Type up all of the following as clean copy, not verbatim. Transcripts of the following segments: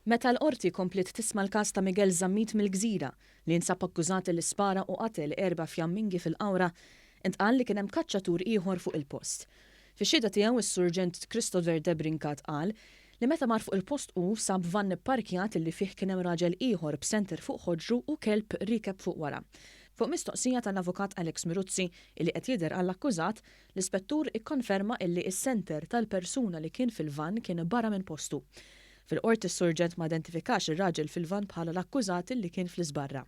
Meta l-Qorti komplet tisma' l-każ ta' Miguel Zammit mill-Gżira li nsab akkużat l-ispara u qatel 4 fjamingi fil-Qawra, intqal li kien hemm kaċċatur ieħor fuq il-post. Fix-xhieda tiegħu is-Surġent Christopher Debrincat qal li meta mar fuq il-post sab vann ipparkjat li fih kien hemm raġel ieħor b'senter fuq ħoġru u kelb rikeb fuq wara. Fuq mistoqsija tal-Avukat Alex Miruzzi li qed jidher għall-akkużat, l-ispettur ikkonferma li s-senter tal-persuna li kien fil-vann kien barra minn postu. Fil-Qorti s-Surġent ma identifikax ir-raġel fil-vann bħala l-akkużat li kien fl-iżbarra.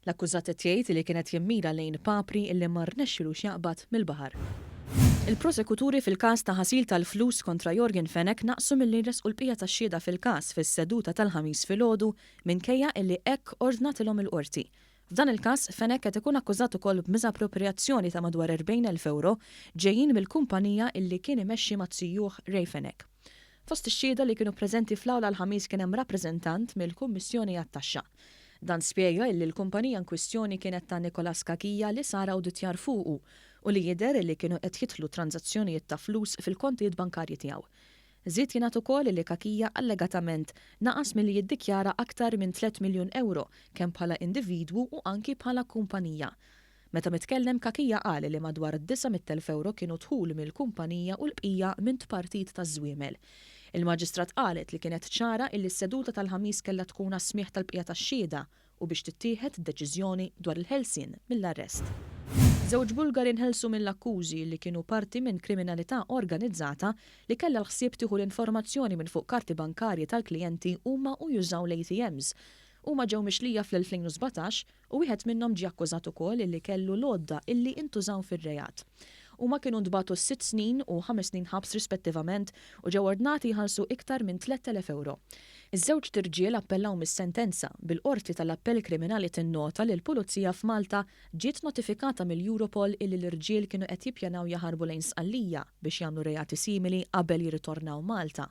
L-akkużat qed jgħid li kienet jemmira lejn papri illi ma rnexxilux jaqbad mill-baħar. Il-prosekuturi fil-każ ta' ħasil tal-flus kontra Jorgen Fenek naqsu milli resqu l-bqija tax-xhieda fil-każ fis-seduta tal-ħamis filgħodu minkejja illi hekk ordnatilhom il-Qorti. F'dan il-każ Fenek qed ikun akkużat ukoll b'miżappropriazzjoni ta' madwar 40,000 euro ġejjin mill-kumpanija illi kien imexxi mat-sijjuħ Rej Fenek. Fost ix-xhieda li kienu preżenti fl-awla l-ħamis kien hemm rappreżentant mill-Kummissjoni għat-Taxxa. Dan spjega li l-kumpanija in kwistjoni kienet ta' Nicolas Kakija li sar awditjar fuqu u li jidher li kienu qed jidħlu tranzazzjonijiet ta' flus fil-kontijiet bankarji tiegħu. Żied jingħad ukoll li Kakija allegatament naqas milli jiddikjara aktar minn 3 miljun euro kemm bħala individwu u anki bħala kumpanija. Meta mitkellem Kakija qal li madwar 900,000 euro kienu dħul mill-kumpanija u l-bqija minn partit taż-żwiemel. Il-Maġistrat qalet li kienet ċara illi s-seduta tal-ħamis kellha tkun smigħ tal-bqija tax-xhieda u biex tittieħed deċiżjoni dwar il-ħelsien mill-arrest. Żewġ Bulgari nħelsu mill-akkużi li kienu parti minn kriminalità organizzata li kellha l-ħsieb tieħu l-informazzjoni minn fuq karti bankarji tal-klijenti huma u jużaw l-ATMs. Huma ġew mixlija fl-2017 u wieħed minnhom ġie akkużat ukoll illi kellu lodda illi intużaw fir-rejat. Huma kienu ntbagħtu 6 snin u 5 snin ħabs rispettivament u ġew ordnati jħallsu iktar minn 3,000 euro. Iż-żewġ tirġiel appellaw mis-sentenza bil-Qorti tal-Appell Kriminali tinnota li l-Pulizija f'Malta ġiet notifikata mill-Europol illi l-irġiel kienu qed jippjanaw jaħarbu lejn Sqallija biex jagħmlu rejati simili qabel jirritornaw Malta.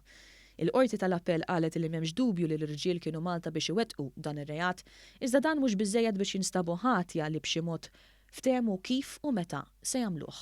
Il-Qorti tal-Appell qalet li m'hemmx dubju li l-irġiel kienu Malta biex iwettqu dan ir-rejat, iżda dan mhux biżżejjed biex jinstabu ħatja li b'xi mod ftehmu kif u meta se jagħmluh.